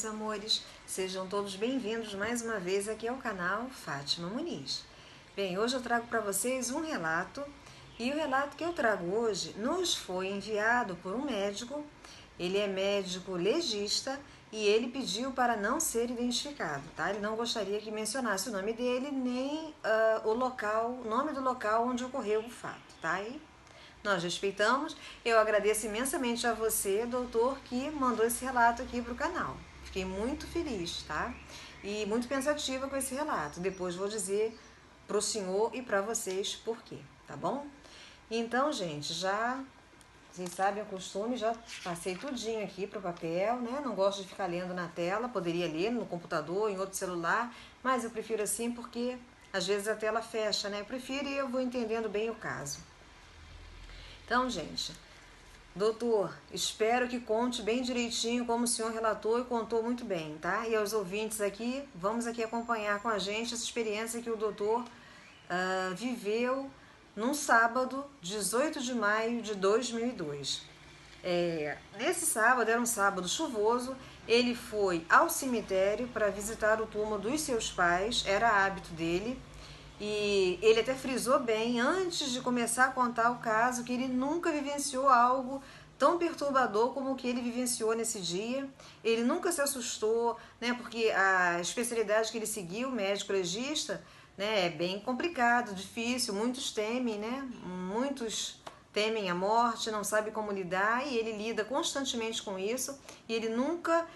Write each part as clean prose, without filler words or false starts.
meus amores, sejam todos bem-vindos mais uma vez aqui ao canal Fátima Muniz. Bem, hoje eu trago para vocês um relato, e o relato que eu trago hoje nos foi enviado por um médico. Ele é médico legista e ele pediu para não ser identificado, tá? Ele não gostaria que mencionasse o nome dele nem o nome do local onde ocorreu o fato, tá? E nós respeitamos. Eu agradeço imensamente a você, doutor, que mandou esse relato aqui para o canal. Fiquei muito feliz, tá? E muito pensativa com esse relato. Depois vou dizer para o senhor e para vocês por quê, tá bom? Então, gente, vocês sabem o costume, já passei tudinho aqui para o papel, né? Não gosto de ficar lendo na tela, poderia ler no computador, em outro celular, mas eu prefiro assim porque às vezes a tela fecha, né? Eu prefiro e eu vou entendendo bem o caso. Então, gente, doutor, espero que conte bem direitinho como o senhor relatou e contou muito bem, tá? E aos ouvintes aqui, vamos aqui acompanhar com a gente essa experiência que o doutor viveu num sábado, 18 de maio de 2002. Nesse sábado, era um sábado chuvoso, ele foi ao cemitério para visitar o túmulo dos seus pais, era hábito dele. E ele até frisou bem, antes de começar a contar o caso, que ele nunca vivenciou algo tão perturbador como o que ele vivenciou nesse dia. Ele nunca se assustou, né, porque a especialidade que ele seguiu, médico legista, né, é bem complicado, difícil, muitos temem, né, muitos temem a morte, não sabem como lidar, e ele lida constantemente com isso, e ele nunca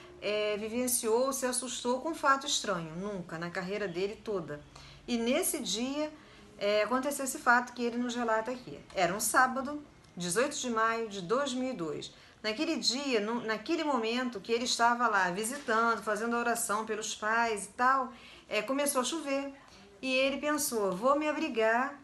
vivenciou ou se assustou com um fato estranho, nunca, na carreira dele toda. E nesse dia aconteceu esse fato que ele nos relata aqui. Era um sábado, 18 de maio de 2002. Naquele dia, naquele momento que ele estava lá visitando, fazendo a oração pelos pais e tal, começou a chover. E ele pensou, vou me abrigar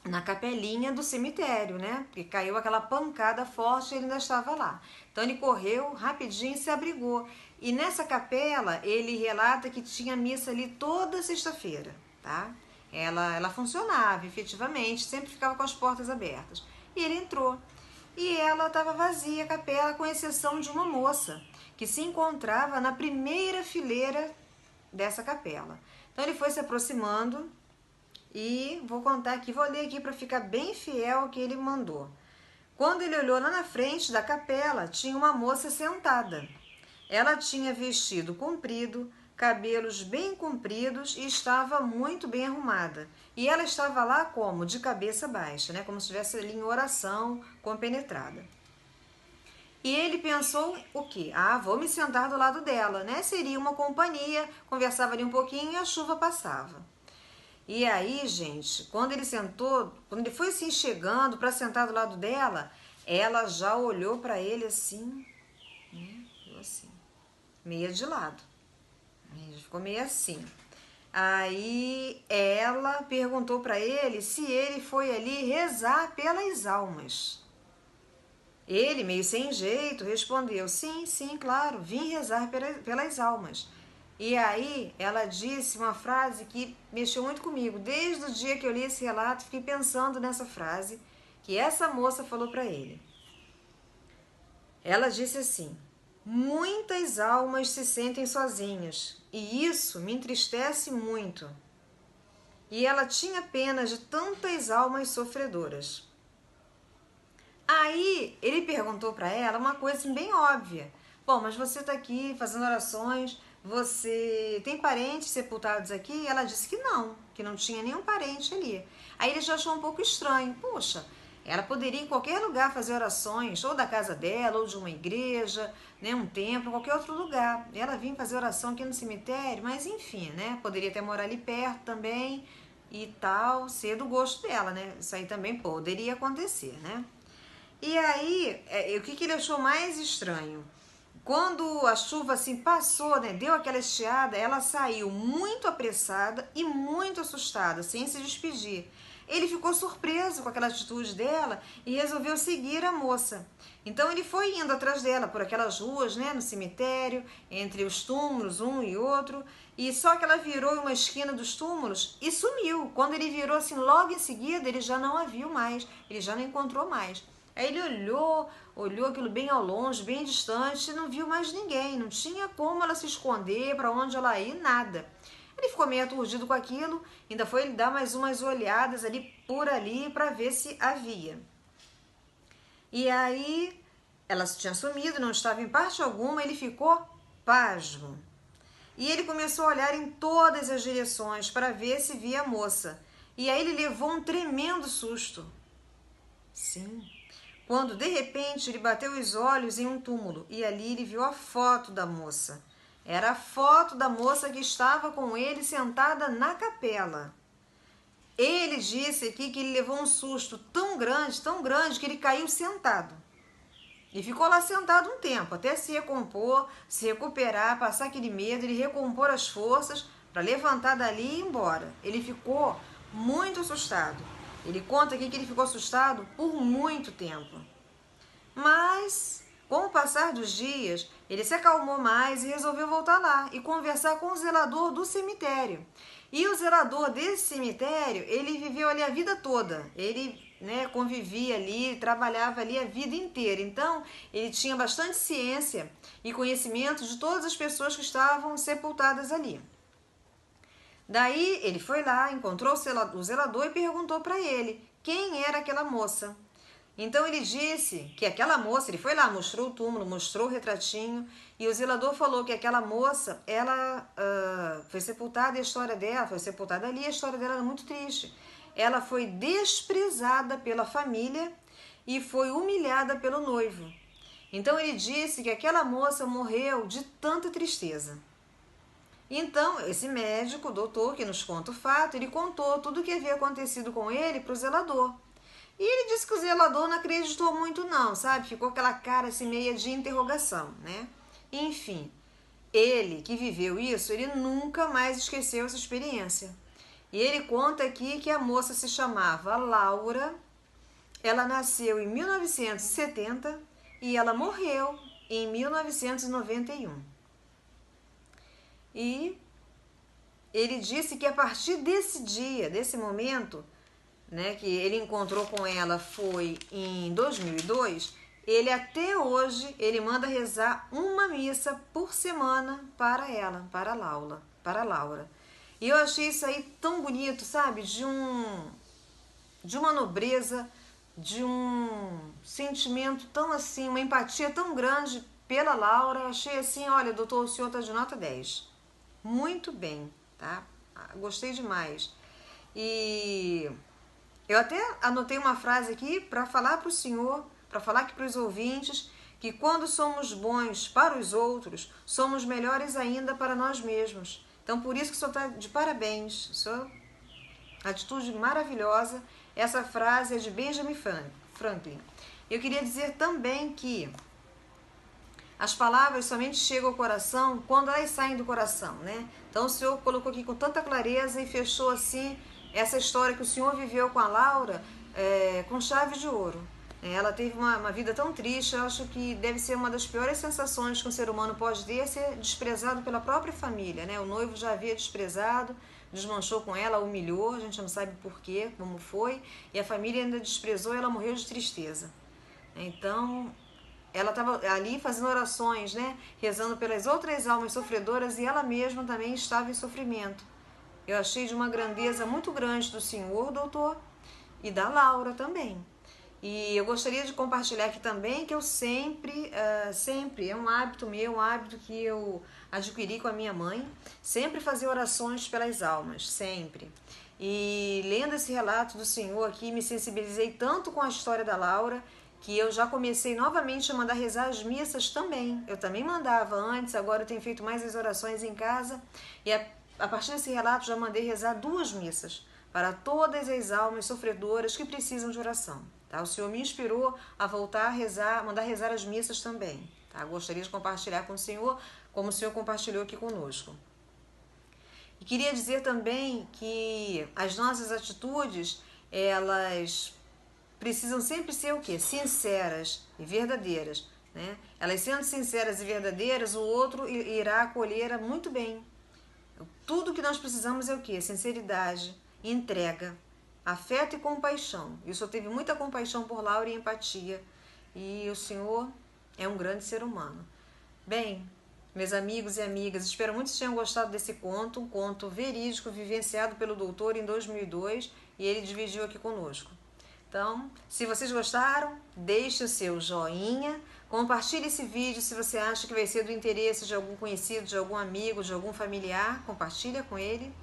na capelinha do cemitério, né? Porque caiu aquela pancada forte e ele ainda estava lá. Então ele correu rapidinho e se abrigou. E nessa capela, ele relata que tinha missa ali toda sexta-feira, tá? Ela funcionava efetivamente, sempre ficava com as portas abertas. E ele entrou. E ela estava vazia, a capela, com exceção de uma moça que se encontrava na primeira fileira dessa capela. Então ele foi se aproximando e vou contar aqui, vou ler aqui para ficar bem fiel ao que ele mandou. Quando ele olhou lá na frente da capela, tinha uma moça sentada. Ela tinha vestido comprido, cabelos bem compridos e estava muito bem arrumada. E ela estava lá como? De cabeça baixa, né? Como se estivesse ali em oração, compenetrada. E ele pensou o quê? Vou me sentar do lado dela, né? Seria uma companhia, conversava ali um pouquinho e a chuva passava. E aí, gente, quando ele sentou, quando ele foi assim chegando para sentar do lado dela, ela já olhou para ele assim, né? Assim, meio de lado. Ficou meio assim. Aí ela perguntou para ele se ele foi ali rezar pelas almas. Ele, meio sem jeito, respondeu, sim, claro, vim rezar pelas almas. E aí ela disse uma frase que mexeu muito comigo. Desde o dia que eu li esse relato, fiquei pensando nessa frase que essa moça falou para ele. Ela disse assim, muitas almas se sentem sozinhas e isso me entristece muito. E ela tinha pena de tantas almas sofredoras. Aí ele perguntou para ela uma coisa assim, bem óbvia. Bom, mas você está aqui fazendo orações, você tem parentes sepultados aqui? E ela disse que não tinha nenhum parente ali. Aí ele já achou um pouco estranho. Poxa, ela poderia em qualquer lugar fazer orações, ou da casa dela, ou de uma igreja, né, um templo, qualquer outro lugar. Ela vinha fazer oração aqui no cemitério, mas enfim, né, poderia até morar ali perto também e tal, ser do gosto dela, né? Isso aí também poderia acontecer, né? E aí, o que ele achou mais estranho? Quando a chuva assim passou, né, deu aquela estiada, ela saiu muito apressada e muito assustada, sem se despedir. Ele ficou surpreso com aquela atitude dela e resolveu seguir a moça. Então ele foi indo atrás dela por aquelas ruas, né, no cemitério, entre os túmulos, um e outro, e só que ela virou uma esquina dos túmulos e sumiu. Quando ele virou assim, logo em seguida, ele já não a viu mais, ele já não encontrou mais. Aí ele olhou olhou aquilo bem ao longe, bem distante, e não viu mais ninguém, não tinha como ela se esconder, para onde ela ir, nada. Ele ficou meio aturdido com aquilo, ainda foi ele dar mais umas olhadas ali para ver se havia. E aí ela tinha sumido, não estava em parte alguma, ele ficou pasmo. E ele começou a olhar em todas as direções para ver se via a moça. E aí ele levou um tremendo susto. Sim. Quando de repente ele bateu os olhos em um túmulo e ali ele viu a foto da moça. Era a foto da moça que estava com ele sentada na capela. Ele disse aqui que ele levou um susto tão grande, que ele caiu sentado. E ficou lá sentado um tempo, até se recompor, se recuperar, passar aquele medo, ele recompor as forças para levantar dali e ir embora. Ele ficou muito assustado. Ele conta aqui que ele ficou assustado por muito tempo. Mas, com o passar dos dias, ele se acalmou mais e resolveu voltar lá e conversar com o zelador do cemitério. E o zelador desse cemitério, ele viveu ali a vida toda. Ele convivia ali, trabalhava ali a vida inteira. Então, ele tinha bastante ciência e conhecimento de todas as pessoas que estavam sepultadas ali. Daí, ele foi lá, encontrou o zelador e perguntou para ele quem era aquela moça. Então, ele disse que aquela moça, ele foi lá, mostrou o túmulo, mostrou o retratinho, e o zelador falou que aquela moça, ela foi sepultada e a história dela, foi sepultada ali, e a história dela era muito triste. Ela foi desprezada pela família e foi humilhada pelo noivo. Então, ele disse que aquela moça morreu de tanta tristeza. Então, esse médico, o doutor que nos conta o fato, ele contou tudo o que havia acontecido com ele para o zelador. E ele disse que o zelador não acreditou muito não, sabe? Ficou aquela cara assim meia de interrogação, né? Enfim, ele que viveu isso, ele nunca mais esqueceu essa experiência. E ele conta aqui que a moça se chamava Laura, ela nasceu em 1970 e ela morreu em 1991. E ele disse que a partir desse dia, desse momento, que ele encontrou com ela foi em 2002, ele até hoje, ele manda rezar uma missa por semana para ela, para a Laura. E eu achei isso aí tão bonito, sabe? De uma nobreza, de um sentimento tão assim, uma empatia tão grande pela Laura. Eu achei assim, olha, doutor, o senhor está de nota 10. Muito bem, tá? Gostei demais. E eu até anotei uma frase aqui para falar para o senhor, para falar aqui para os ouvintes, que quando somos bons para os outros, somos melhores ainda para nós mesmos. Então, por isso que o senhor está de parabéns. O senhor, atitude maravilhosa. Essa frase é de Benjamin Franklin. Eu queria dizer também que as palavras somente chegam ao coração quando elas saem do coração, né? Então, o senhor colocou aqui com tanta clareza e fechou assim essa história que o senhor viveu com a Laura com chave de ouro. Ela teve uma vida tão triste, eu acho que deve ser uma das piores sensações que um ser humano pode ter, ser desprezado pela própria família, né? O noivo já havia desprezado, desmanchou com ela, humilhou, a gente não sabe porquê, como foi, e a família ainda desprezou e ela morreu de tristeza. Então, ela estava ali fazendo orações, né? Rezando pelas outras almas sofredoras e ela mesma também estava em sofrimento. Eu achei de uma grandeza muito grande do senhor, doutor, e da Laura também. E eu gostaria de compartilhar aqui também que eu sempre, é um hábito meu, um hábito que eu adquiri com a minha mãe, sempre fazer orações pelas almas, sempre. E lendo esse relato do senhor aqui, me sensibilizei tanto com a história da Laura, que eu já comecei novamente a mandar rezar as missas também. Eu também mandava antes, agora eu tenho feito mais as orações em casa. E a partir desse relato já mandei rezar 2 missas para todas as almas sofredoras que precisam de oração. Tá? O Senhor me inspirou a voltar a rezar, mandar rezar as missas também. Tá? Gostaria de compartilhar com o Senhor, como o Senhor compartilhou aqui conosco. E queria dizer também que as nossas atitudes, elas precisam sempre ser o quê? Sinceras e verdadeiras. Né? Elas sendo sinceras e verdadeiras, o outro irá acolher muito bem. Tudo que nós precisamos é o quê? Sinceridade, entrega, afeto e compaixão. E o Senhor teve muita compaixão por Laura e empatia. e o senhor é um grande ser humano. Bem, meus amigos e amigas, espero muito que tenham gostado desse conto, um conto verídico vivenciado pelo doutor em 2002 e ele dividiu aqui conosco. Então, se vocês gostaram, deixe o seu joinha, compartilhe esse vídeo se você acha que vai ser do interesse de algum conhecido, de algum amigo, de algum familiar, compartilha com ele.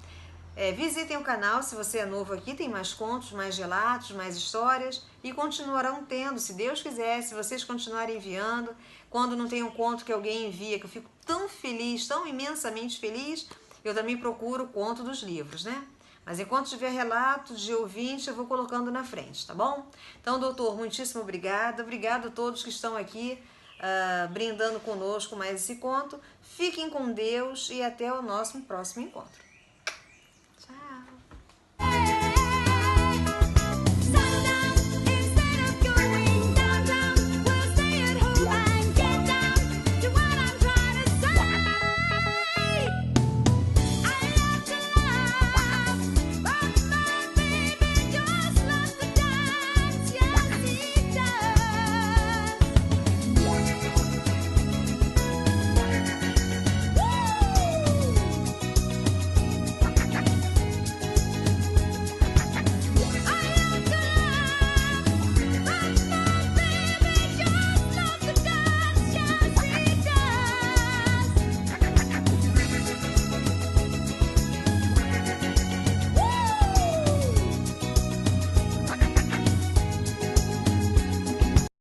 Visitem o canal se você é novo aqui, tem mais contos, mais relatos, mais histórias e continuarão tendo, se Deus quiser, se vocês continuarem enviando. Quando não tem um conto que alguém envia, que eu fico tão feliz, tão imensamente feliz, eu também procuro o conto dos livros, né? Mas enquanto tiver relato de ouvinte, eu vou colocando na frente, tá bom? Então, doutor, muitíssimo obrigada. Obrigado a todos que estão aqui brindando conosco mais esse conto. Fiquem com Deus e até o nosso próximo encontro.